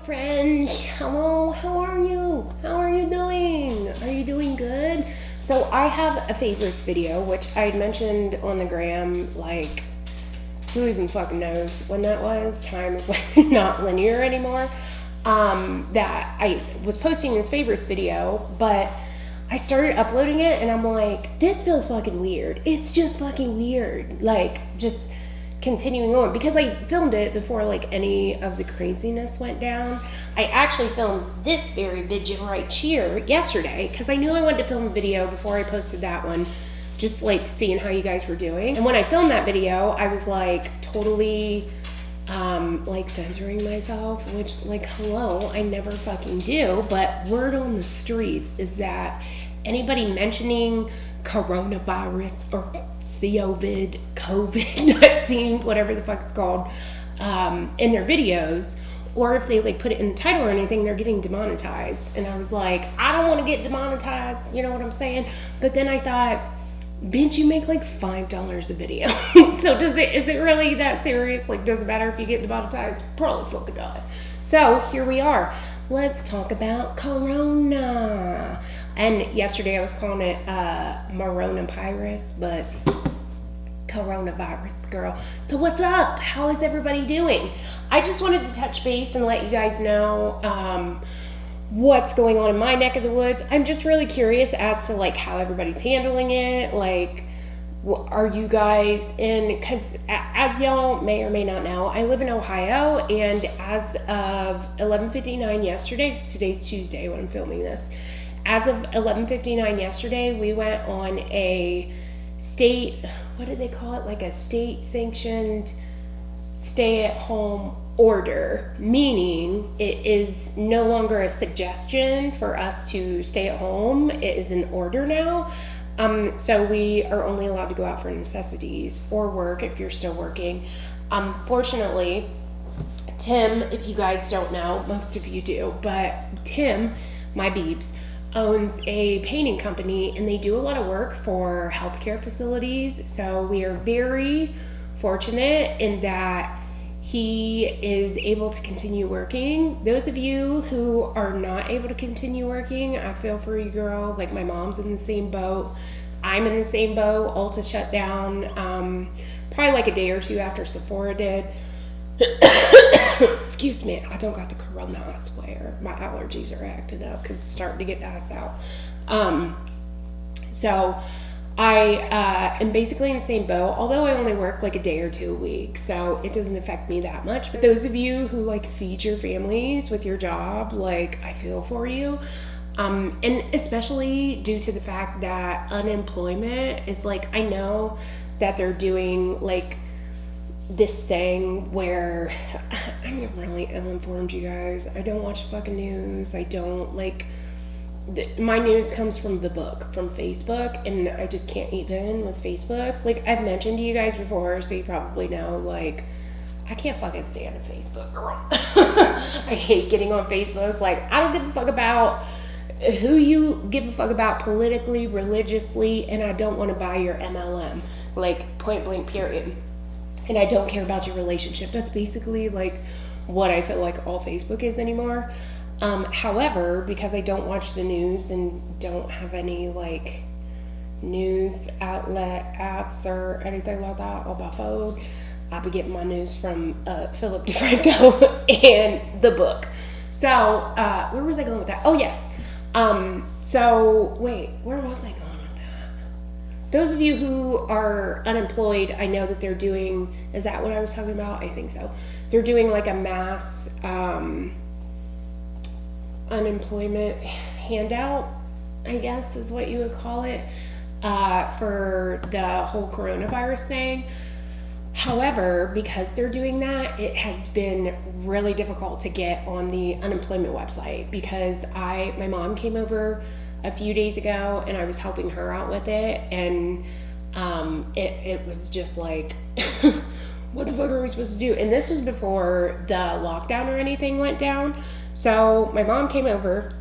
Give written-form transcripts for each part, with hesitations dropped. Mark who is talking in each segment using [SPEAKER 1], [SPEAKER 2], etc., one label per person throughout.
[SPEAKER 1] friends. Hello, how are you? How are you doing? Are you doing good? So I have a favorites video, which I had mentioned on the gram, like, who even fucking knows when that was? Time is like not linear anymore. That I was posting this favorites video, but I started uploading it and I'm like, this feels fucking weird. It's just fucking weird. Like, just continuing on, because I filmed it before like any of the craziness went down. I actually filmed this very video right here yesterday because I knew I wanted to film a video before I posted that one, just like seeing how you guys were doing. And when I filmed that video, I was like totally like censoring myself, which, like, hello, I never fucking do. But word on the streets is that anybody mentioning coronavirus or COVID-19, whatever the fuck it's called, in their videos, or if they like put it in the title or anything, they're getting demonetized. And I was like, I don't want to get demonetized, you know what I'm saying? But then I thought, bitch, you make like $5 a video. So is it really that serious? Like, does it matter if you get demonetized? Probably fucking not. So here we are. Let's talk about Corona. And yesterday I was calling it Moronapirus, but coronavirus, girl. So what's up? How is everybody doing? I just wanted to touch base and let you guys know what's going on in my neck of the woods. I'm just really curious as to like how everybody's handling it. Like, are you guys in, because as y'all may or may not know, I live in Ohio, and as of 11:59 yesterday, today's Tuesday when I'm filming this, as of 11:59 yesterday, we went on a state, what did they call it? Like a state sanctioned stay at home order, meaning it is no longer a suggestion for us to stay at home. It is an order now. So we are only allowed to go out for necessities or work if you're still working. Fortunately, Tim, if you guys don't know, most of you do, but Tim, my beeps, owns a painting company, and they do a lot of work for healthcare facilities. So we are very fortunate in that he is able to continue working. Those of you who are not able to continue working, I feel for you, girl. Like, my mom's in the same boat. I'm in the same boat. Ulta shut down probably like a day or two after Sephora did. Excuse me, I don't got the corona, I swear. My allergies are acting up because it's starting to get ass out. So I am basically in the same boat, although I only work like a day or two a week, so it doesn't affect me that much. But those of you who like feed your families with your job, like, I feel for you. And especially due to the fact that unemployment is like, I know that they're doing like this thing where I'm really ill-informed, you guys. I don't watch fucking news. I don't like, my news comes from the book, from Facebook, and I just can't even with Facebook. Like, I've mentioned to you guys before, so you probably know, like, I can't fucking stand a Facebook, girl. I hate getting on Facebook. Like, I don't give a fuck about who you give a fuck about politically, religiously, and I don't want to buy your MLM. Like, point blank, period. And I don't care about your relationship. That's basically like what I feel like all Facebook is anymore. However, because I don't watch the news and don't have any like news outlet apps or anything like that on my phone, I'll be getting my news from Philip DeFranco and the book. So where was I going with that? Oh yes. So wait, where was I going? Those of you who are unemployed, I know that they're doing, is that what I was talking about? I think so. They're doing like a mass unemployment handout, I guess is what you would call it, for the whole coronavirus thing. However, because they're doing that, it has been really difficult to get on the unemployment website, because my mom came over a few days ago and I was helping her out with it, and it was just like, what the fuck are we supposed to do? And this was before the lockdown or anything went down. So my mom came over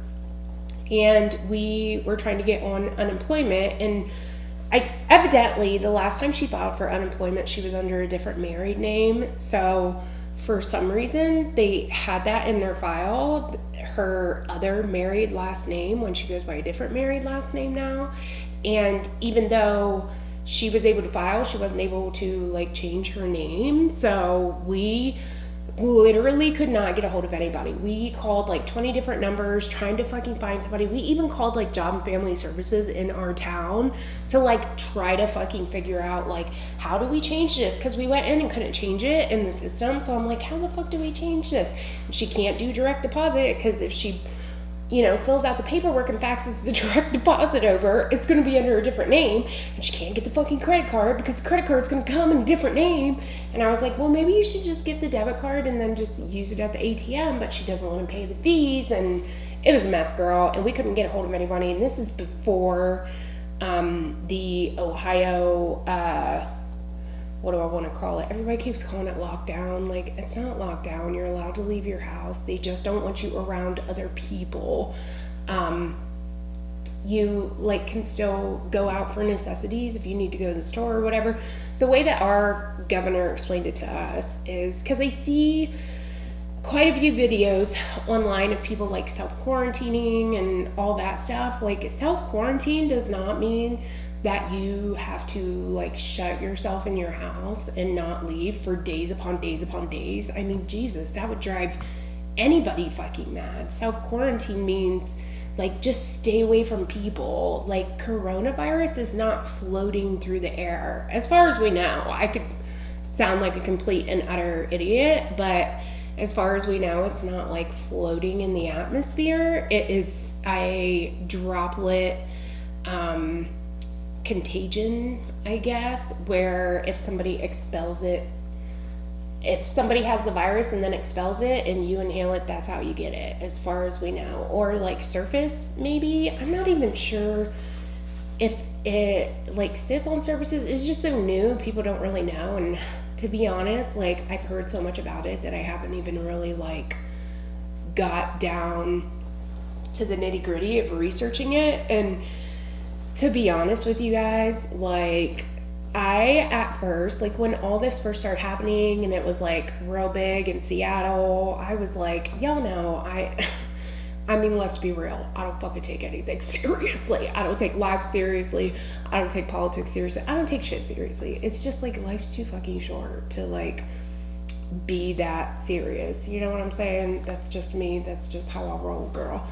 [SPEAKER 1] and we were trying to get on unemployment, and evidently the last time she filed for unemployment, she was under a different married name. So for some reason, they had that in their file, her other married last name, when she goes by a different married last name now. And even though she was able to file, she wasn't able to like change her name. So we literally could not get a hold of anybody. We called like 20 different numbers trying to fucking find somebody. We even called like Job and Family Services in our town to like try to fucking figure out like, how do we change this? Because we went in and couldn't change it in the system. So I'm like, how the fuck do we change this? And she can't do direct deposit because if she, you know, fills out the paperwork and faxes the direct deposit over, it's going to be under a different name, and she can't get the fucking credit card because the credit card's going to come in a different name. And I was like, well, maybe you should just get the debit card and then just use it at the ATM, but she doesn't want to pay the fees, and it was a mess, girl, and we couldn't get a hold of anybody. And this is before the Ohio, what do I want to call it? Everybody keeps calling it lockdown. Like, it's not lockdown. You're allowed to leave your house. They just don't want you around other people. You like can still go out for necessities if you need to go to the store or whatever. The way that our governor explained it to us is because I see quite a few videos online of people like self-quarantining and all that stuff. Like, self-quarantine does not mean that you have to like shut yourself in your house and not leave for days upon days upon days. I mean, Jesus, that would drive anybody fucking mad. Self-quarantine means like just stay away from people. Like, coronavirus is not floating through the air as far as we know. I could sound like a complete and utter idiot, but as far as we know, it's not like floating in the atmosphere. It is a droplet contagion, I guess, where if somebody expels it, if somebody has the virus and then expels it and you inhale it, that's how you get it, as far as we know. Or like surface, maybe. I'm not even sure if it like sits on surfaces. It's just so new, people don't really know. And to be honest, like, I've heard so much about it that I haven't even really like got down to the nitty gritty of researching it. And to be honest with you guys, like, I, at first, like, when all this first started happening and it was, like, real big in Seattle, I was like, y'all know, I mean, let's be real. I don't fucking take anything seriously. I don't take life seriously. I don't take politics seriously. I don't take shit seriously. It's just, like, life's too fucking short to, like, be that serious. You know what I'm saying? That's just me. That's just how I roll, girl.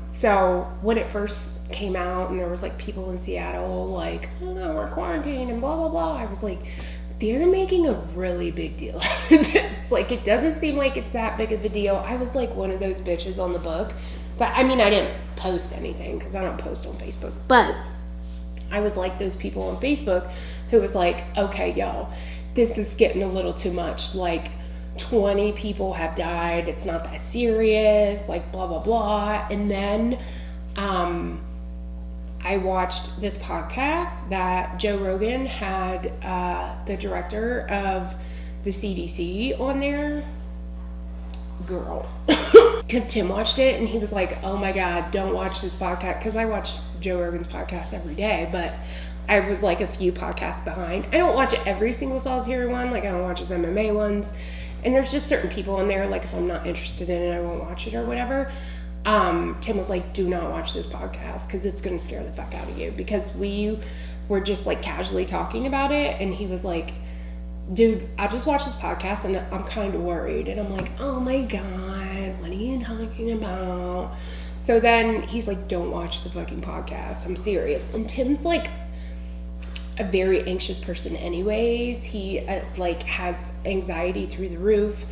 [SPEAKER 1] So when it first came out and there was like people in Seattle like, oh no, we're quarantined and blah blah blah, I was like, they're making a really big deal out of this. Like, it doesn't seem like it's that big of a deal. I was like one of those bitches on the book that, I mean, I didn't post anything because I don't post on Facebook, but I was like those people on Facebook who was like, okay, yo, this is getting a little too much. Like, 20 people have died, it's not that serious, like blah blah blah. And then I watched this podcast that Joe Rogan had the director of the CDC on there, girl, because Tim watched it and he was like, oh my god, don't watch this podcast, because I watch Joe Rogan's podcast every day, but I was like a few podcasts behind. I don't watch every single solitary one, like I don't watch his MMA ones. And there's just certain people in there, like if I'm not interested in it, I won't watch it or whatever. Tim was like, do not watch this podcast because it's going to scare the fuck out of you. Because we were just like casually talking about it. And he was like, dude, I just watched this podcast and I'm kind of worried. And I'm like, oh my God, what are you talking about? So then he's like, don't watch the fucking podcast. I'm serious. And Tim's like a very anxious person anyways. He like has anxiety through the roof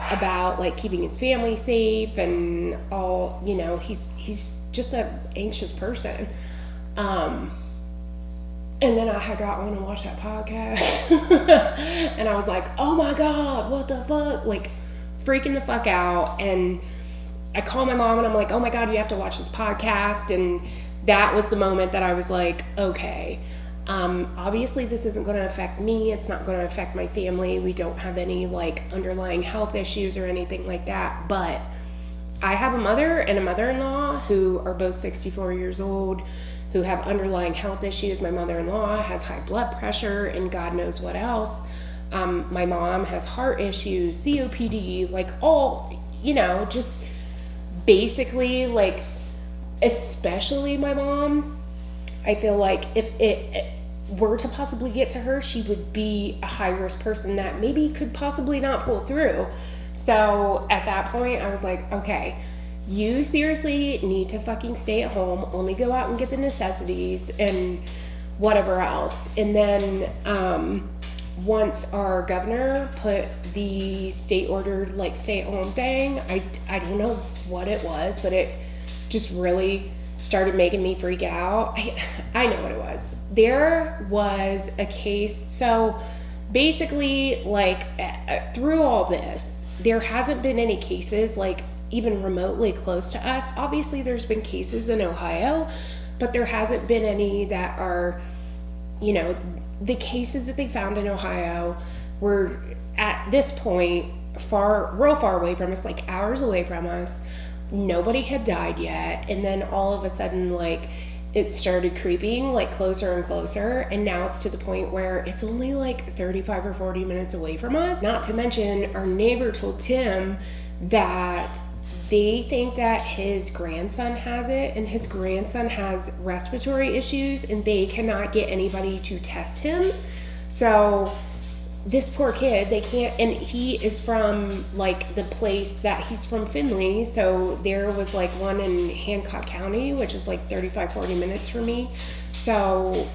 [SPEAKER 1] about like keeping his family safe and all, you know, he's just a anxious person. And then I got on and watched that podcast and I was like, oh my God, what the fuck? Like freaking the fuck out. And I called my mom and I'm like, oh my God, you have to watch this podcast. And that was the moment that I was like, okay, obviously this isn't going to affect me. It's not going to affect my family. We don't have any like underlying health issues or anything like that. But I have a mother and a mother-in-law who are both 64 years old, who have underlying health issues. My mother-in-law has high blood pressure and God knows what else. My mom has heart issues, COPD, like all, you know, just basically like, especially my mom, I feel like if it were to possibly get to her, she would be a high risk person that maybe could possibly not pull through. So at that point, I was like, okay, you seriously need to fucking stay at home, only go out and get the necessities and whatever else. And then once our governor put the state ordered like stay at home thing, I don't know what it was, but it just really started making me freak out. I know what it was. There was a case. So basically, like through all this, there hasn't been any cases like even remotely close to us. Obviously, there's been cases in Ohio, but there hasn't been any that are, you know, the cases that they found in Ohio were at this point real far away from us, like hours away from us. Nobody had died yet. And then all of a sudden, like, it started creeping like closer and closer. And now it's to the point where it's only like 35 or 40 minutes away from us. Not to mention, our neighbor told Tim that they think that his grandson has it, and his grandson has respiratory issues, and they cannot get anybody to test him. So this poor kid, they can't, and he is from like the place that he's from, Findlay. So there was like one in Hancock County, which is like 35, 40 minutes for me. So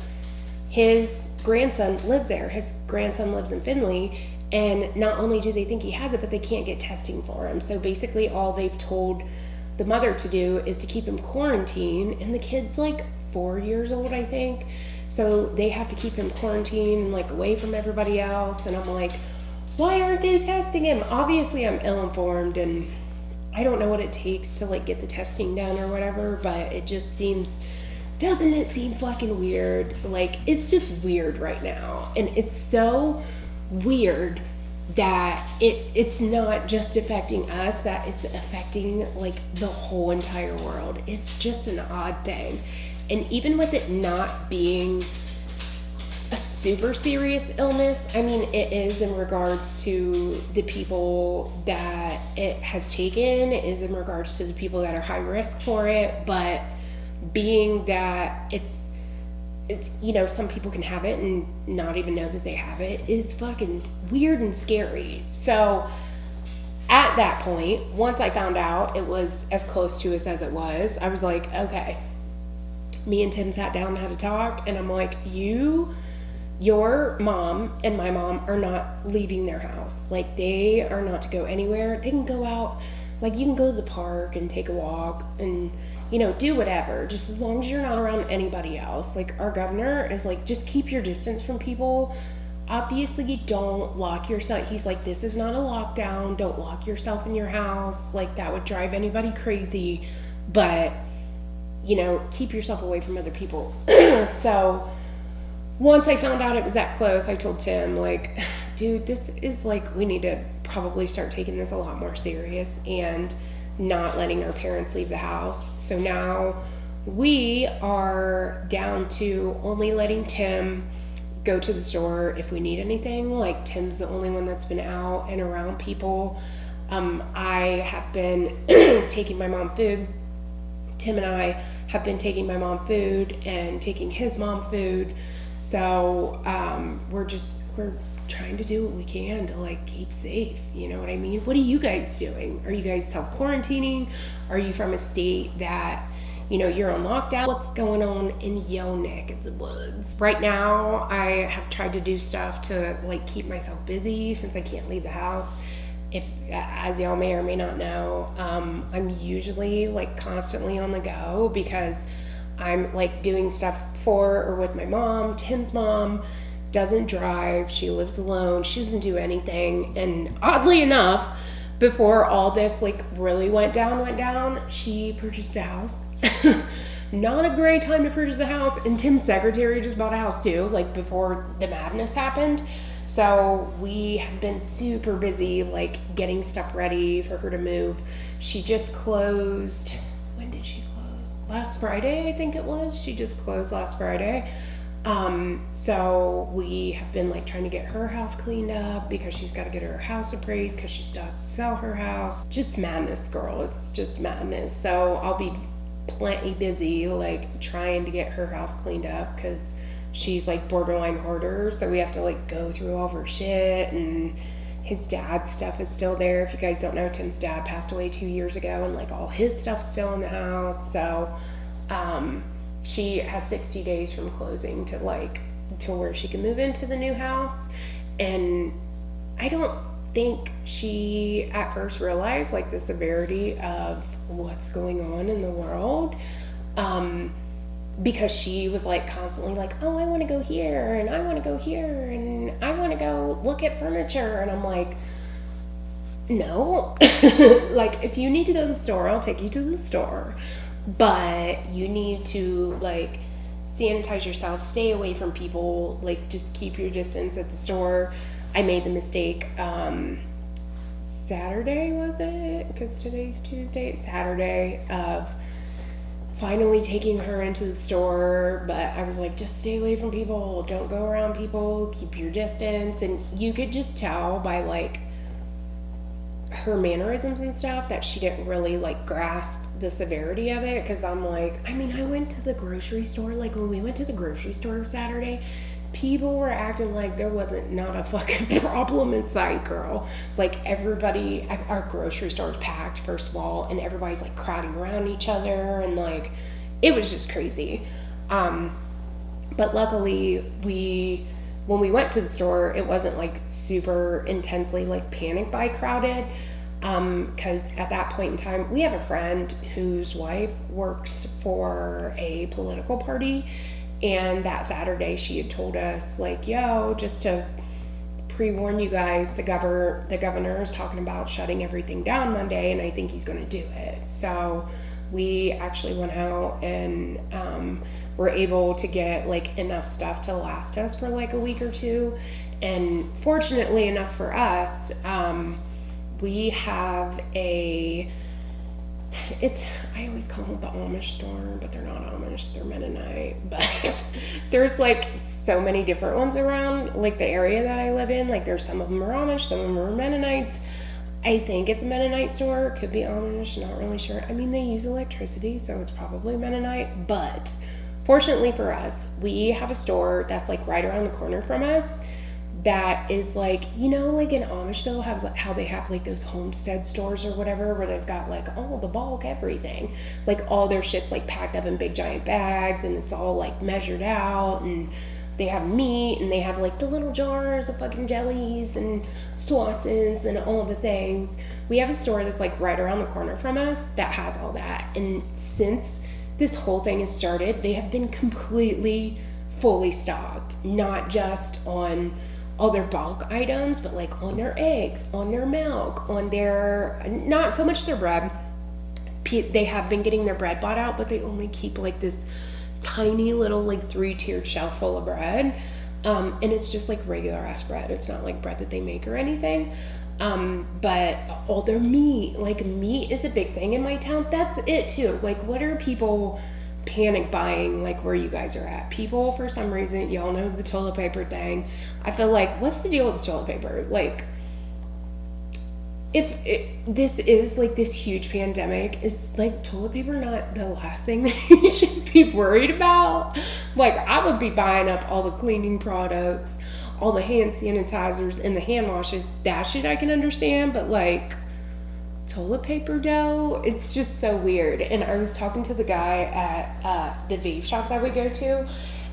[SPEAKER 1] his grandson lives there. His grandson lives in Findlay. And not only do they think he has it, but they can't get testing for him. So basically all they've told the mother to do is to keep him quarantined. And the kid's like 4 years old, I think. So they have to keep him quarantined, like away from everybody else. And I'm like, why aren't they testing him? Obviously I'm ill-informed and I don't know what it takes to like get the testing done or whatever, but it just seems, doesn't it seem fucking weird? Like, it's just weird right now. And it's so weird that it's not just affecting us, that it's affecting like the whole entire world. It's just an odd thing. And even with it not being a super serious illness, I mean, it is in regards to the people that it has taken, it is in regards to the people that are high risk for it, but being that it's, you know, some people can have it and not even know that they have it is fucking weird and scary. So at that point, once I found out it was as close to us as it was, I was like, okay. Me and Tim sat down and had a talk, and I'm like, your mom and my mom are not leaving their house. Like, they are not to go anywhere. They can go out, like, you can go to the park and take a walk and, you know, do whatever, just as long as you're not around anybody else. Like, our governor is like, just keep your distance from people. Obviously, you don't lock yourself. He's like, this is not a lockdown. Don't lock yourself in your house. Like, that would drive anybody crazy. But, you know, keep yourself away from other people. So once I found out it was that close, I told Tim, like, dude, this is like, we need to probably start taking this a lot more serious and not letting our parents leave the house. So now we are down to only letting Tim go to the store if we need anything. Like, Tim's the only one that's been out and around people. I have been taking my mom food. Tim and I have been taking my mom food and taking his mom food. So we're trying to do what we can to like keep safe. You know what I mean? What are you guys doing? Are you guys self-quarantining? Are you from a state that, you know, you're on lockdown? What's going on in your neck of the woods? Right now, I have tried to do stuff to like keep myself busy since I can't leave the house. If, as y'all may or may not know, I'm usually like constantly on the go because I'm like doing stuff for or with my mom. Tim's mom doesn't drive. She lives alone. She doesn't do anything. And oddly enough, before all this like really went down, she purchased a house. Not a great time to purchase a house. And Tim's secretary just bought a house too, like before the madness happened. So we have been super busy, like getting stuff ready for her to move. She just closed. When did she close? Last Friday, I think it was. She just closed last Friday. So we have been like trying to get her house cleaned up because she's got to get her house appraised because she still has to sell her house. Just madness, girl. It's just madness. So I'll be plenty busy like trying to get her house cleaned up because she's like borderline hoarder. So we have to like go through all of her shit, and his dad's stuff is still there. If you guys don't know, Tim's dad passed away 2 years ago, and like all his stuff's still in the house. So she has 60 days from closing to where she can move into the new house. And I don't think she at first realized like the severity of what's going on in the world, because she was like constantly like, oh, I want to go here and I want to go here and I want to go look at furniture. And I'm like, no. Like, if you need to go to the store, I'll take you to the store, but you need to like sanitize yourself, stay away from people, like just keep your distance at the store. I made the mistake Saturday, was it? Because today's Tuesday. Saturday, of finally taking her into the store, but I was like, just stay away from people, don't go around people, keep your distance. And you could just tell by like her mannerisms and stuff that she didn't really like grasp the severity of it. Because I'm like, I mean, I went to the grocery store, like when we went to the grocery store Saturday, people were acting like there wasn't not a fucking problem in sight, girl. Like everybody, our grocery store's packed, first of all, and everybody's like crowding around each other, and like it was just crazy. But luckily when we went to the store, it wasn't like super intensely like panic buy crowded, because at that point in time, we have a friend whose wife works for a political party. And that Saturday she had told us like, yo, just to pre-warn you guys, the governor is talking about shutting everything down Monday, and I think he's going to do it. So we actually went out and were able to get like enough stuff to last us for like a week or two. And fortunately enough for us, we have I always call them the Amish store, but they're not Amish, they're Mennonite. But there's like so many different ones around like the area that I live in. Like there's some of them are Amish, some of them are Mennonites. I think it's a Mennonite store, could be Amish, not really sure. I mean, they use electricity, so it's probably Mennonite. But fortunately for us, we have a store that's like right around the corner from us that is like, you know, like in Amishville, how they have like those homestead stores or whatever, where they've got like all the bulk everything, like all their shit's like packed up in big giant bags, and it's all like measured out, and they have meat, and they have like the little jars of fucking jellies and sauces and all the things. We have a store that's like right around the corner from us that has all that. And since this whole thing has started, they have been completely fully stocked, not just on all their bulk items, but like on their eggs, on their milk, on their, not so much their bread. They have been getting their bread bought out, but they only keep like this tiny little like 3-tiered shelf full of bread. And it's just like regular ass bread. It's not like bread that they make or anything. But all their meat, like meat is a big thing in my town. That's it too. Like, what are people panic buying, like where you guys are at? People, for some reason, y'all know the toilet paper thing. I feel like, what's the deal with the toilet paper? Like, this is like this huge pandemic, is like toilet paper not the last thing that you should be worried about? Like, I would be buying up all the cleaning products, all the hand sanitizers and the hand washes. That shit I can understand, but like toilet paper dough, it's just so weird. And I was talking to the guy at the vape shop that we go to,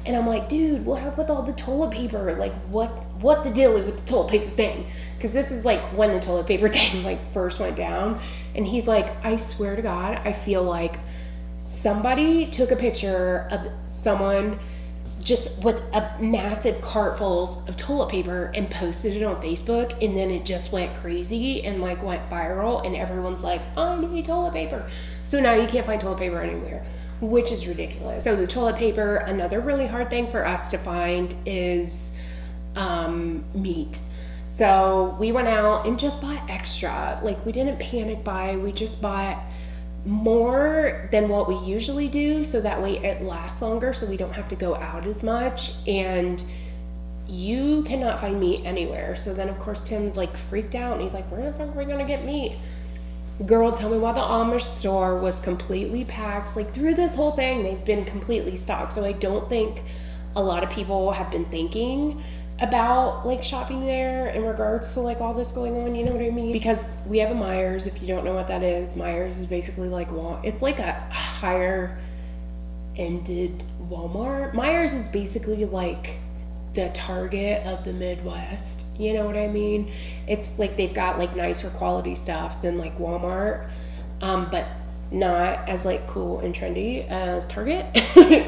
[SPEAKER 1] and I'm like, dude, what up with all the toilet paper? Like, what the deal is with the toilet paper thing? Because this is like when the toilet paper thing like first went down. And he's like, I swear to God, I feel like somebody took a picture of someone just with a massive cart full of toilet paper and posted it on Facebook, and then it just went crazy and like went viral, and everyone's like, I need toilet paper. So now you can't find toilet paper anywhere, which is ridiculous. So the toilet paper, another really hard thing for us to find is meat. So we went out and just bought extra. Like, we didn't panic buy, we just bought more than what we usually do, so that way it lasts longer, so we don't have to go out as much. And you cannot find meat anywhere. So then of course Tim like freaked out and he's like, where the fuck are we gonna get meat? Girl, tell me why the Amish store was completely packed. Like through this whole thing, they've been completely stocked. So I don't think a lot of people have been thinking about like shopping there in regards to like all this going on, you know what I mean? Because we have a Myers. If you don't know what that is, Myers is basically like, it's like a higher ended Walmart. Myers is basically like the Target of the Midwest, you know what I mean? It's like they've got like nicer quality stuff than like Walmart, but not as like cool and trendy as Target.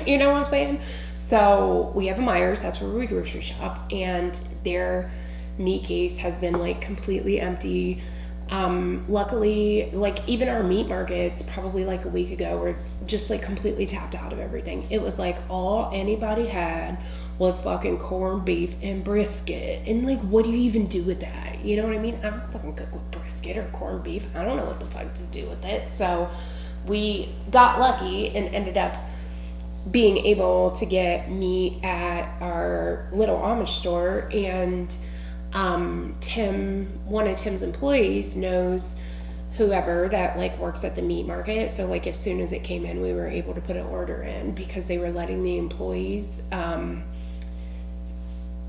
[SPEAKER 1] You know what I'm saying? So we have a Myers, that's where we grocery shop, and their meat case has been like completely empty. Luckily, like even our meat markets probably like a week ago were just like completely tapped out of everything. It was like all anybody had was fucking corned beef and brisket. And like, what do you even do with that? You know what I mean? I don't fucking cook with brisket or corned beef. I don't know what the fuck to do with it. So we got lucky and ended up being able to get meat at our little Amish store. And Tim, one of Tim's employees, knows whoever that like works at the meat market. So like as soon as it came in, we were able to put an order in because they were letting the employees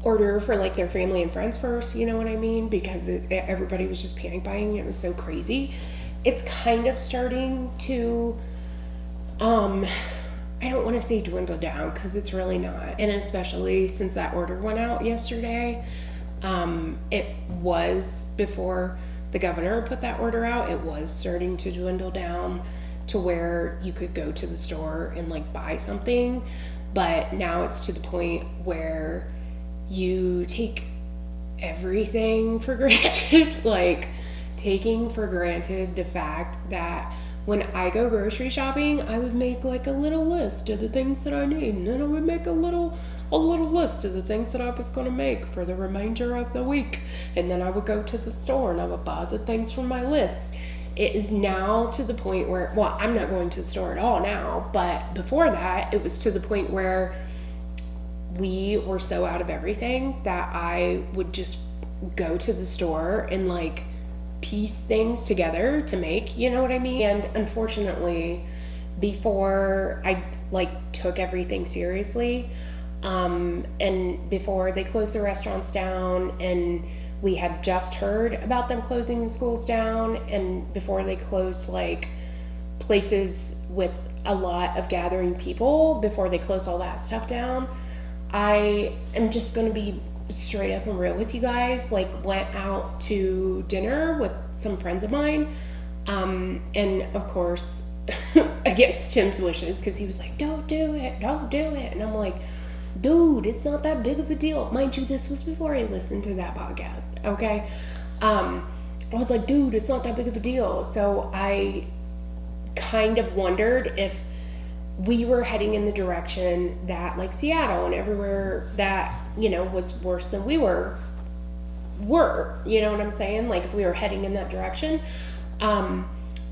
[SPEAKER 1] order for like their family and friends first, you know what I mean? Because everybody was just panic buying. It was so crazy. It's kind of starting to I don't want to say dwindle down because it's really not. And especially since that order went out yesterday, it was before the governor put that order out, it was starting to dwindle down to where you could go to the store and like buy something. But now it's to the point where you take everything for granted, like taking for granted the fact that when I go grocery shopping, I would make like a little list of the things that I need, and then I would make a little list of the things that I was going to make for the remainder of the week, and then I would go to the store and I would buy the things from my list. It is now to the point where, well, I'm not going to the store at all now, but before that, it was to the point where we were so out of everything that I would just go to the store and like piece things together to make, you know what I mean? And unfortunately, before I like took everything seriously, and before they closed the restaurants down, and we had just heard about them closing the schools down, and before they closed like places with a lot of gathering people, before they closed all that stuff down, I am just going to be straight up and real with you guys. Like went out to dinner with some friends of mine, and of course against Tim's wishes, because he was like, don't do it, and I'm like, dude, it's not that big of a deal. Mind you, this was before I listened to that podcast, okay? I was like, dude, it's not that big of a deal. So I kind of wondered if we were heading in the direction that like Seattle and everywhere that, you know, was worse than we were, you know what I'm saying? Like if we were heading in that direction.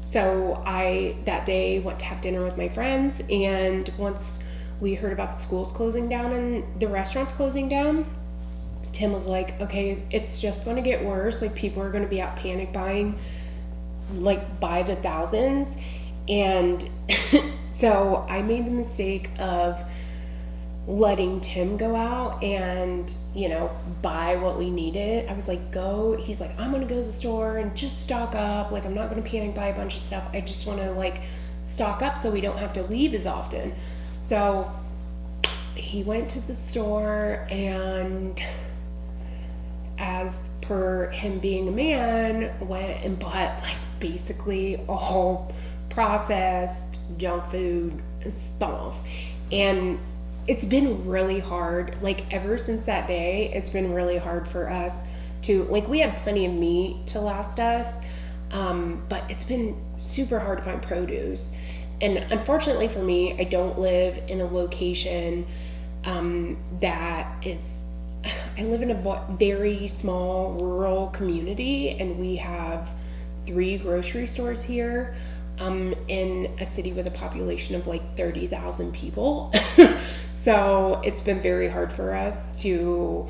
[SPEAKER 1] So I, that day, went to have dinner with my friends, and once we heard about the schools closing down and the restaurants closing down, Tim was like, okay, it's just going to get worse. Like people are going to be out panic buying like by the thousands. And so I made the mistake of letting Tim go out and, you know, buy what we needed. I was like, he's like, I'm going to go to the store and just stock up. Like, I'm not going to panic buy a bunch of stuff. I just want to like stock up so we don't have to leave as often. So he went to the store, and as per him being a man, went and bought like basically all processed junk food stuff. And it's been really hard, like ever since that day, it's been really hard for us to, like, we have plenty of meat to last us, but it's been super hard to find produce. And unfortunately for me, I don't live in a location that is, I live in a very small rural community, and we have 3 grocery stores here. in a city with a population of like 30,000 people. So it's been very hard for us to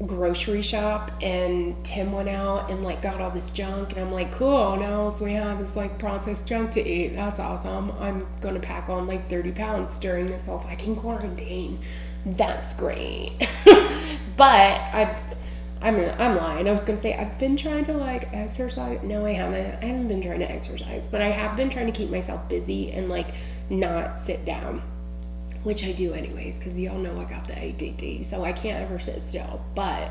[SPEAKER 1] grocery shop, and Tim went out and like got all this junk, and I'm like, cool, now all we have is like processed junk to eat. That's awesome. I'm gonna pack on like 30 pounds during this whole fucking quarantine. That's great. But I'm lying. I was gonna say I've been trying to like exercise. No, I haven't been trying to exercise, but I have been trying to keep myself busy and like not sit down, which I do anyways, because y'all know I got the ADD, so I can't ever sit still. But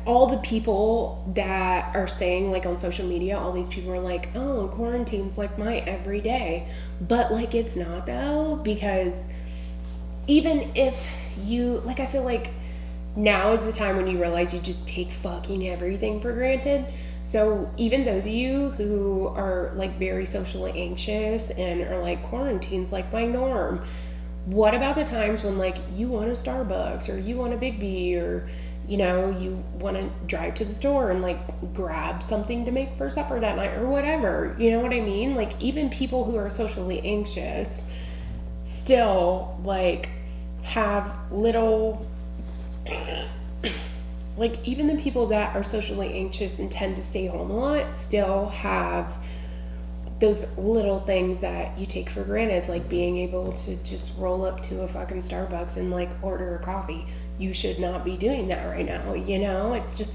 [SPEAKER 1] all the people that are saying, like on social media, all these people are like, oh, quarantine's like my everyday. But like it's not though, because even if you, like, I feel like now is the time when you realize you just take fucking everything for granted. So even those of you who are like very socially anxious and are like, quarantine's like my norm, what about the times when like you want a Starbucks or you want a Big B, or you know, you want to drive to the store and like grab something to make for supper that night or whatever, you know what I mean? Like even people who are socially anxious still like have little, like even the people that are socially anxious and tend to stay home a lot still have those little things that you take for granted, like being able to just roll up to a fucking Starbucks and like order a coffee. You should not be doing that right now, you know? It's just,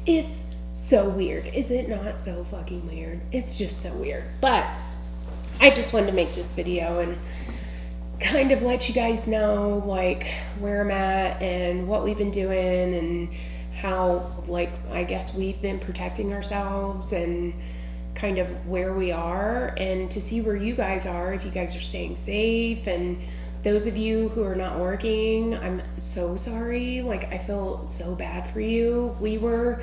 [SPEAKER 1] it's so weird. Is it not so fucking weird? It's just so weird. But I just wanted to make this video and kind of let you guys know like where I'm at and what we've been doing and how, like, I guess we've been protecting ourselves and kind of where we are, and to see where you guys are, if you guys are staying safe. And those of you who are not working, I'm so sorry. Like, I feel so bad for you. We were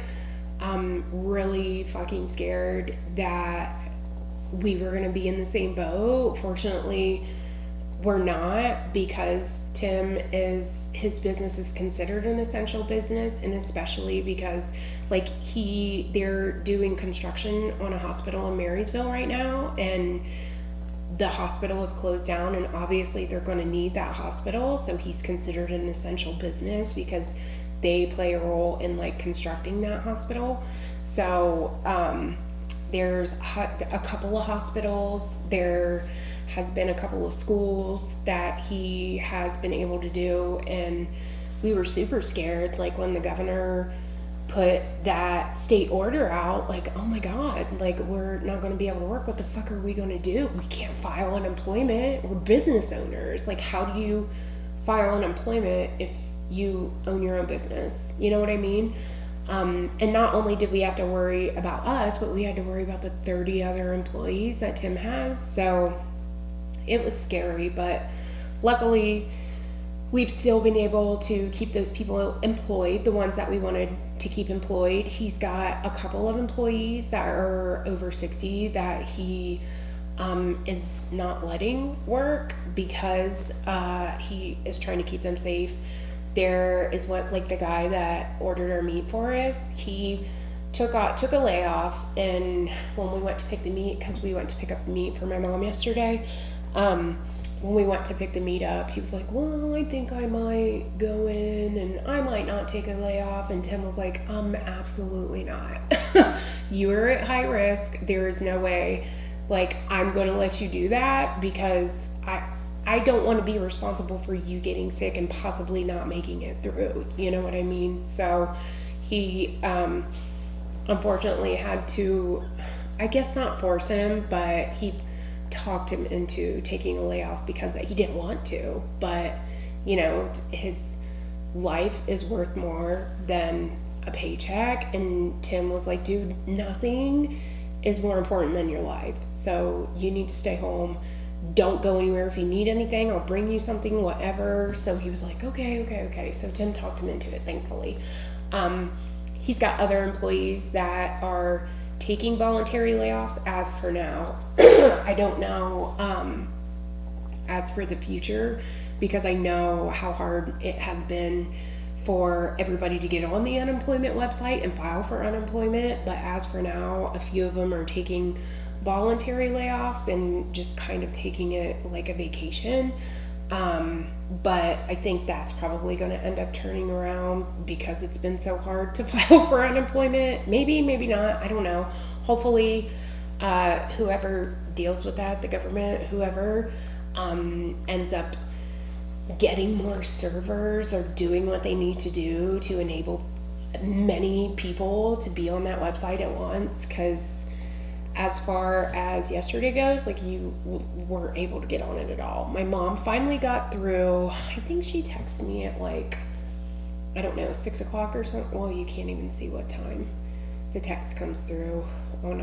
[SPEAKER 1] really fucking scared that we were going to be in the same boat. Fortunately, we're not, because his business is considered an essential business, and especially because like they're doing construction on a hospital in Marysville right now, and the hospital is closed down, and obviously they're going to need that hospital, so he's considered an essential business because they play a role in like constructing that hospital. So there's a couple of hospitals, there has been a couple of schools that he has been able to do, and we were super scared like when the governor put that state order out, like, oh my god, like we're not going to be able to work. What the fuck are we going to do? We can't file unemployment. We're business owners. Like, how do you file unemployment if you own your own business? You know what I mean? And not only did we have to worry about us, but we had to worry about the 30 other employees that Tim has. So it was scary, but luckily we've still been able to keep those people employed, the ones that we wanted to keep employed. He's got a couple of employees that are over 60 that he is not letting work because he is trying to keep them safe. There is the guy that ordered our meat for us. He took a layoff, and when we went to pick the meat, because we went to pick up the meat for my mom yesterday, when we went to pick the meat up, he was like, well, I think I might go in and I might not take a layoff. And Tim was like, absolutely not. You are at high risk. There is no way, like, I'm going to let you do that, because I don't want to be responsible for you getting sick and possibly not making it through. You know what I mean? So he unfortunately had to, I guess not force him, but he talked him into taking a layoff because he didn't want to. But, you know, his life is worth more than a paycheck. And Tim was like, dude, nothing is more important than your life. So you need to stay home. Don't go anywhere. If you need anything, I'll bring you something, whatever. So he was like, okay. So Tim talked him into it, thankfully. He's got other employees that are taking voluntary layoffs as for now. I don't know as for the future, because I know how hard it has been for everybody to get on the unemployment website and file for unemployment. But as for now, a few of them are taking voluntary layoffs and just kind of taking it like a vacation. But I think that's probably going to end up turning around because it's been so hard to file for unemployment. Maybe not. I don't know. Hopefully, whoever deals with that, the government, whoever, ends up getting more servers or doing what they need to do to enable many people to be on that website at once. Because as far as yesterday goes, like, you weren't able to get on it at all. My mom finally got through. I think she texted me at like, I don't know, 6 o'clock or something. Well, you can't even see what time the text comes through on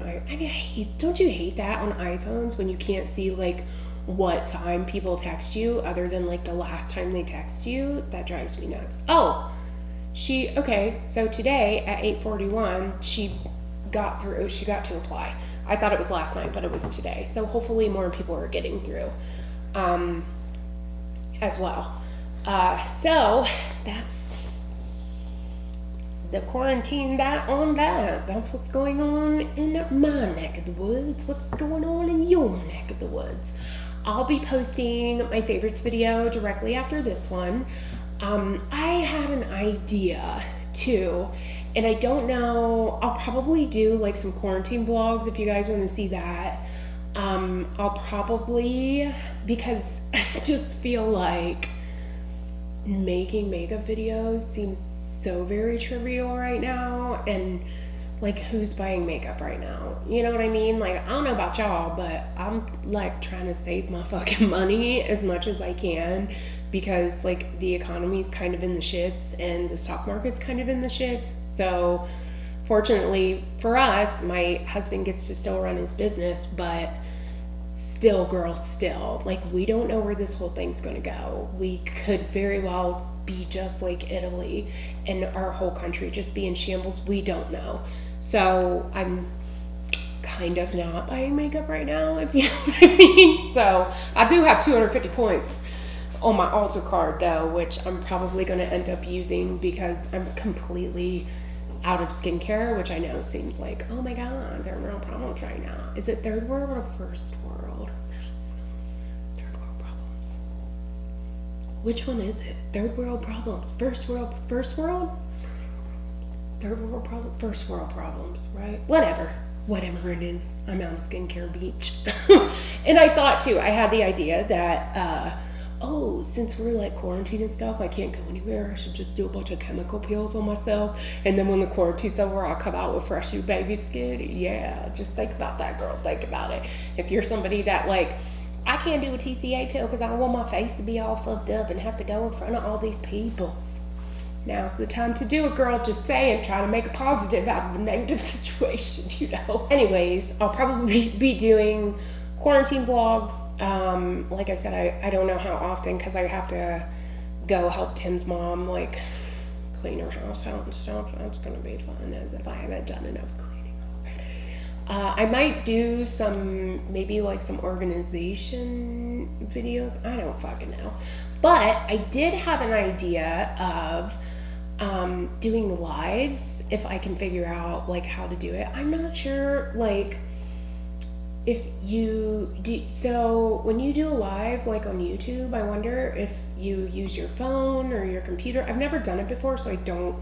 [SPEAKER 1] don't you hate that on iPhones when you can't see like what time people text you other than like the last time they text you? That drives me nuts. Okay, so today at 8:41 she got to apply. I thought it was last night, but it was today. So hopefully more people are getting through as well. So that's the quarantine that's what's going on in my neck of the woods. What's going on in your neck of the woods? I'll be posting my favorites video directly after this one. I had an idea too, and I don't know, I'll probably do like some quarantine vlogs if you guys want to see that. I'll probably, because I just feel like making makeup videos seems so very trivial right now, and like, who's buying makeup right now? You know what I mean? Like, I don't know about y'all, but I'm like trying to save my fucking money as much as I can, because like the economy's kind of in the shits and the stock market's kind of in the shits. So fortunately for us, my husband gets to still run his business, but still, like, we don't know where this whole thing's gonna go. We could very well be just like Italy and our whole country just be in shambles. We don't know. So I'm kind of not buying makeup right now, if you know what I mean. So I do have 250 points on my Ulta card though, which I'm probably going to end up using because I'm completely out of skincare, which I know seems like, oh my God, there are real problems right now. Is it third world or first world? Third world problems. Which one is it? Third world problems, first world? Third world problems, first world problems, right? Whatever it is, I'm on a skincare beach. And I thought too, I had the idea that, since we're like quarantined and stuff, I can't go anywhere, I should just do a bunch of chemical peels on myself, and then when the quarantine's over, I'll come out with fresh new baby skin. Yeah, just think about that, girl. Think about it. If you're somebody that like, I can't do a TCA pill because I don't want my face to be all fucked up and have to go in front of all these people, now's the time to do it, girl. Just saying, try to make a positive out of a negative situation, you know. Anyways, I'll probably be doing quarantine vlogs. Like I said, I don't know how often, because I have to go help Tim's mom like clean her house out and stuff. That's gonna be fun, as if I haven't done enough cleaning already. I might do maybe like some organization videos. I don't fucking know. But I did have an idea of doing lives, if I can figure out like how to do it. I'm not sure, like, if you do, so when you do a live like on YouTube, I wonder if you use your phone or your computer. I've never done it before, so I don't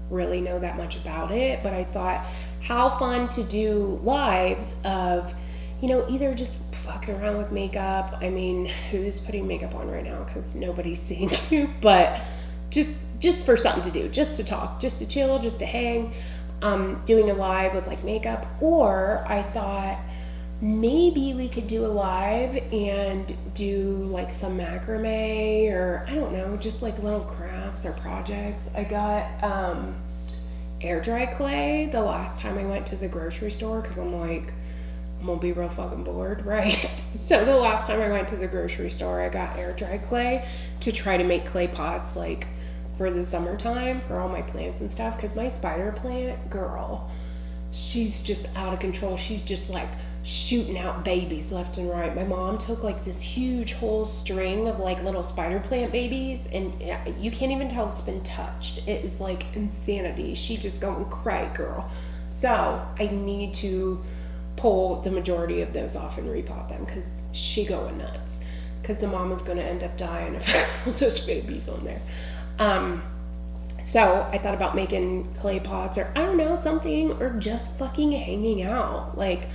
[SPEAKER 1] really know that much about it, but I thought how fun to do lives of, you know, either just fucking around with makeup. I mean, who's putting makeup on right now, because nobody's seeing you, but just for something to do, just to talk, just to chill, just to hang, doing a live with like makeup. Or I thought maybe we could do a live and do like some macrame, or I don't know, just like little crafts or projects. I got air dry clay the last time I went to the grocery store, because I'm like, I'm gonna be real fucking bored, right? So the last time I went to the grocery store, I got air dry clay to try to make clay pots like for the summertime for all my plants and stuff, because my spider plant, girl, she's just out of control. She's just like shooting out babies left and right. My mom took like this huge whole string of like little spider plant babies, and you can't even tell it's been touched. It is like insanity. She just going cray, girl. So I need to pull the majority of those off and repot them because she going nuts. Because the mama's going to end up dying if all those babies on there. So I thought about making clay pots or I don't know, something, or just fucking hanging out. Like,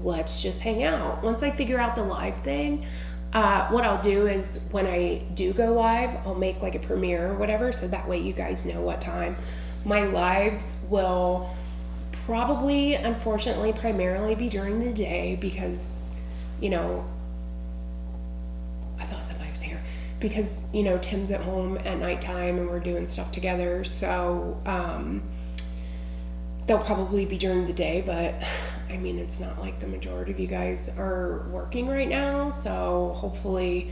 [SPEAKER 1] let's just hang out. Once I figure out the live thing, what I'll do is when I do go live, I'll make like a premiere or whatever, so that way you guys know what time. My lives will probably, unfortunately, primarily be during the day because, you know, I thought somebody was here. Because, you know, Tim's at home at nighttime and we're doing stuff together, so they'll probably be during the day, but I mean, it's not like the majority of you guys are working right now, so hopefully,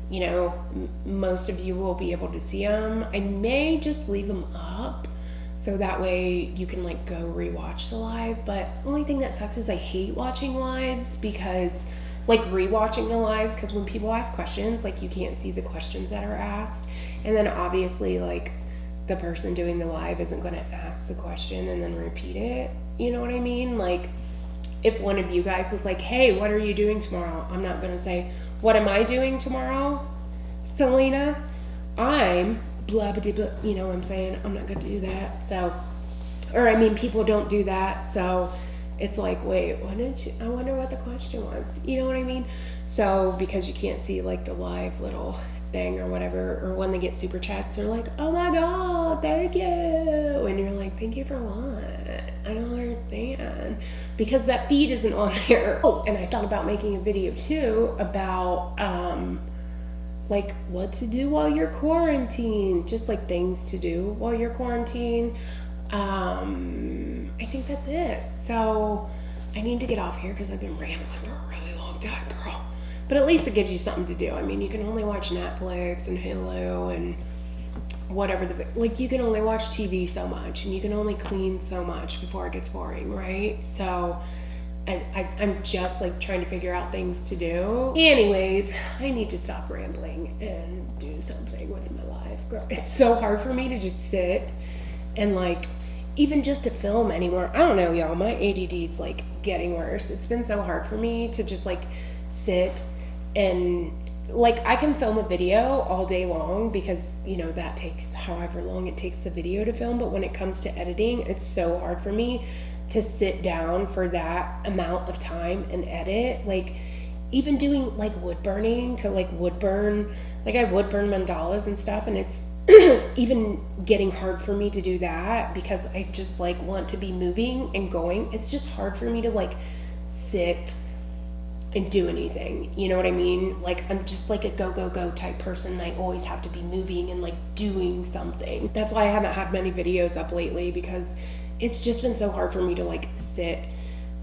[SPEAKER 1] you know, most of you will be able to see them. I may just leave them up so that way you can like go rewatch the live, but only thing that sucks is I hate watching lives because like rewatching the lives, because when people ask questions, like you can't see the questions that are asked, and then obviously like the person doing the live isn't going to ask the question and then repeat it, you know what I mean? Like if one of you guys was like, hey, what are you doing tomorrow? I'm not going to say, what am I doing tomorrow, Selena? I'm blah blah blah, you know what I'm saying? I'm not going to do that. So, or I mean, people don't do that, so it's like, wait, what did you, I wonder what the question was, you know what I mean? So because you can't see like the live little thing or whatever, or when they get super chats, they're like, oh my god, thank you, and you're like, thank you for what? I don't understand, because that feed isn't on there. Oh, and I thought about making a video too about like what to do while you're quarantined, just like things to do while you're quarantined. I think that's it. So I need to get off here because I've been rambling for a really long time, girl. But at least it gives you something to do. I mean, you can only watch Netflix and Hulu and whatever like you can only watch TV so much, and you can only clean so much before it gets boring, right? So I'm just like trying to figure out things to do. Anyways, I need to stop rambling and do something with my life, girl. It's so hard for me to just sit and like even just to film anymore. I don't know, y'all, my ADD's like getting worse. It's been so hard for me to just like sit and like I can film a video all day long because, you know, that takes however long it takes the video to film, but when it comes to editing, it's so hard for me to sit down for that amount of time and edit. Like even doing like wood burning to like wood burn, like I wood burn mandalas and stuff, and it's even getting hard for me to do that because I just like want to be moving and going. It's just hard for me to like sit and do anything, you know what I mean? Like I'm just like a go type person. I always have to be moving and like doing something. That's why I haven't had many videos up lately, because it's just been so hard for me to like sit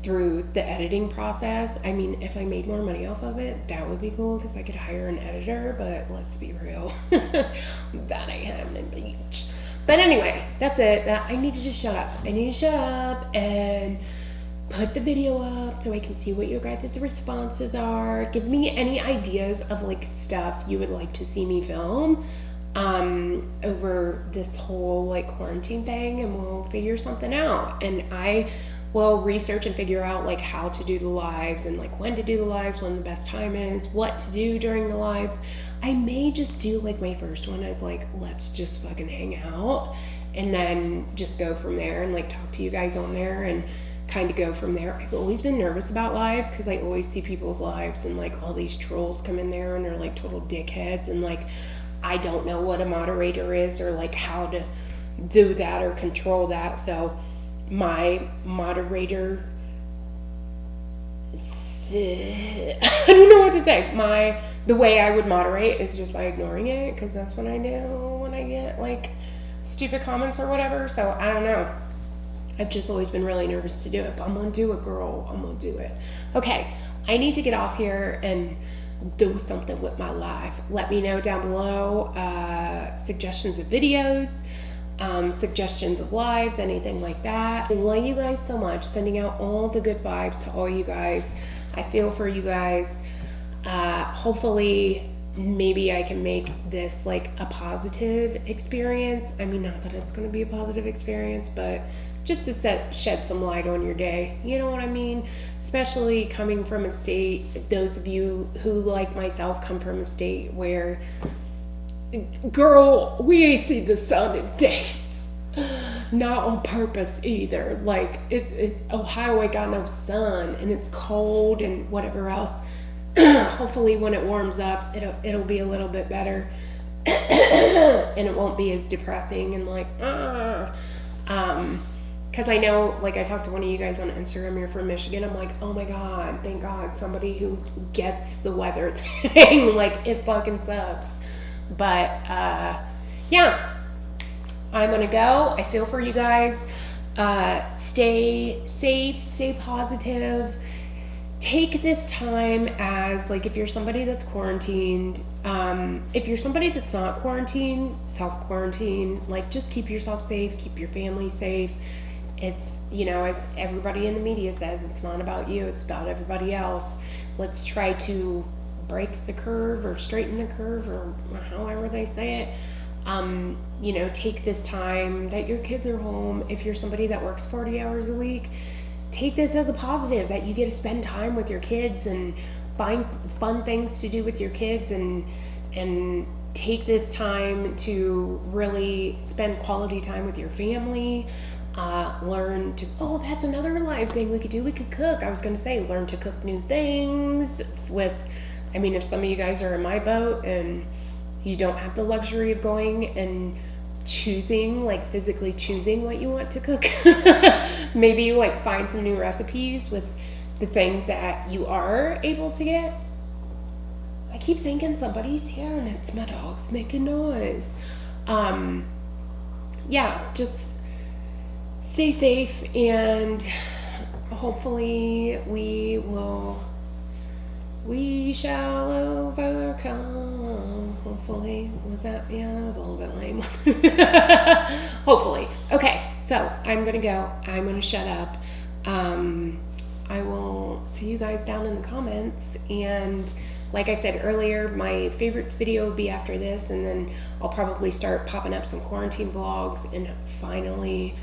[SPEAKER 1] through the editing process. I mean, if I made more money off of it, that would be cool because I could hire an editor, but let's be real, that ain't happening, bitch. But anyway, that's it. I need to just shut up. I need to shut up and put the video up so I can see what your guys' responses are. Give me any ideas of like stuff you would like to see me film over this whole like quarantine thing, and we'll figure something out. And I will research and figure out like how to do the lives and like when to do the lives, when the best time is, what to do during the lives. I may just do like my first one as like, let's just fucking hang out, and then just go from there and like talk to you guys on there and kind of go from there. I've always been nervous about lives because I always see people's lives and like all these trolls come in there and they're like total dickheads, and like I don't know what a moderator is or like how to do that or control that. So my moderator, I don't know what to say. The way I would moderate is just by ignoring it, because that's what I do when I get like stupid comments or whatever. So I don't know. I've just always been really nervous to do it, but I'm gonna do it, girl. I'm gonna do it. Okay, I need to get off here and do something with my life. Let me know down below suggestions of videos. suggestions of lives, anything like that. I love you guys so much. Sending out all the good vibes to all you guys. I feel for you guys. Hopefully, maybe I can make this like a positive experience. I mean, not that it's going to be a positive experience, but just to shed some light on your day. You know what I mean? Especially coming from a state, those of you who, like myself, come from a state where, girl, we ain't seen the sun in days. Not on purpose either. Like, it's Ohio ain't got no sun, and it's cold and whatever else. Hopefully when it warms up, it'll be a little bit better. And it won't be as depressing and like, because I know, like, I talked to one of you guys on Instagram, you're from Michigan. I'm like, oh my God, thank God, somebody who gets the weather thing. Like, it fucking sucks. But, yeah, I'm going to go. I feel for you guys. Stay safe, stay positive. Take this time as, like, if you're somebody that's quarantined, if you're somebody that's not quarantined, self-quarantine, like, just keep yourself safe, keep your family safe. It's, you know, as everybody in the media says, it's not about you, it's about everybody else. Let's try to break the curve or straighten the curve or however they say it. You know, take this time that your kids are home. If you're somebody that works 40 hours a week, take this as a positive that you get to spend time with your kids and find fun things to do with your kids, and take this time to really spend quality time with your family. Learn to, oh, that's another live thing we could do. We could cook. I was going to say, learn to cook new things with, I mean, if some of you guys are in my boat and you don't have the luxury of going and choosing, like physically choosing what you want to cook, maybe like find some new recipes with the things that you are able to get. I keep thinking somebody's here and it's my dog's making noise. Yeah, just stay safe, and hopefully we shall overcome. Hopefully. That was a little bit lame. Hopefully. Okay, so I'm gonna go. I'm gonna shut up. I will see you guys down in the comments, and like I said earlier, my favorites video will be after this, and then I'll probably start popping up some quarantine vlogs and finally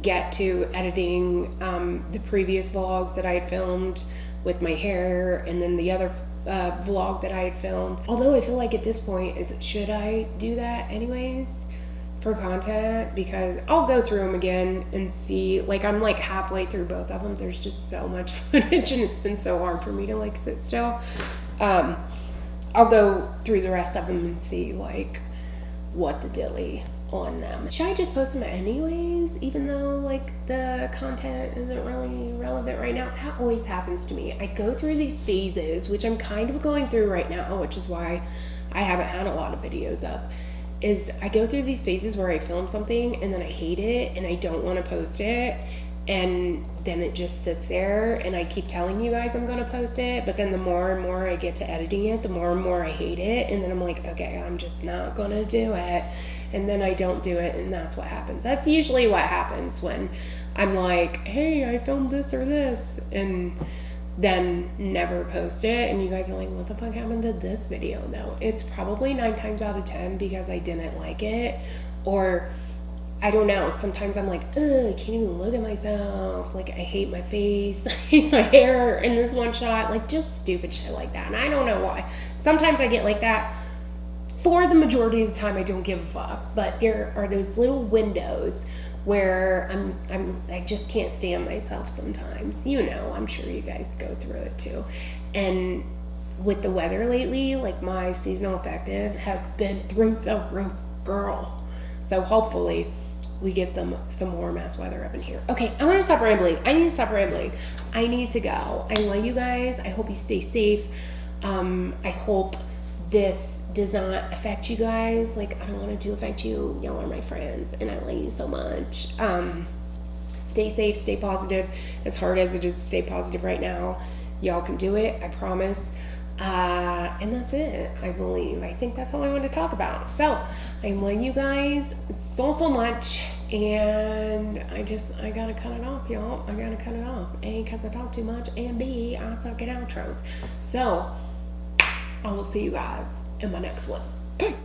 [SPEAKER 1] get to editing the previous vlogs that I had filmed with my hair, and then the other vlog that I had filmed. Although I feel like at this point, should I do that anyways for content? Because I'll go through them again and see, like, I'm like halfway through both of them. There's just so much footage and it's been so hard for me to like sit still. I'll go through the rest of them and see like what the dilly on them. Should I just post them anyways, even though like the content isn't really relevant right now? That always happens to me. I go through these phases, which I'm kind of going through right now, which is why I haven't had a lot of videos up, is I go through these phases where I film something and then I hate it and I don't want to post it, and then it just sits there and I keep telling you guys I'm going to post it, but then the more and more I get to editing it, the more and more I hate it, and then I'm like, okay, I'm just not going to do it. And then I don't do it, and that's what happens. That's usually what happens when I'm like, hey, I filmed this or this, and then never post it, and you guys are like, what the fuck happened to this video? No, it's probably 9 times out of 10 because I didn't like it, or I don't know, sometimes I'm like, ugh, I can't even look at myself, like, I hate my face, I hate my hair in this one shot, like, just stupid shit like that, and I don't know why. Sometimes I get like that. For the majority of the time, I don't give a fuck, but there are those little windows where I just can't stand myself sometimes. You know, I'm sure you guys go through it too. And with the weather lately, like, my seasonal affective has been through the roof, girl. So hopefully we get some warm ass weather up in here. Okay, I'm gonna stop rambling. I need to stop rambling. I need to go. I love you guys. I hope you stay safe. I hope this does not affect you guys. Like, I don't want it to affect you. Y'all are my friends, and I love you so much. Stay safe, stay positive. As hard as it is to stay positive right now, y'all can do it, I promise. And that's it, I believe. I think that's all I want to talk about. So I love you guys so much, and I gotta cut it off, y'all. I gotta cut it off. A, because I talk too much, and B, I suck at outros. So I will see you guys in my next one. Peace.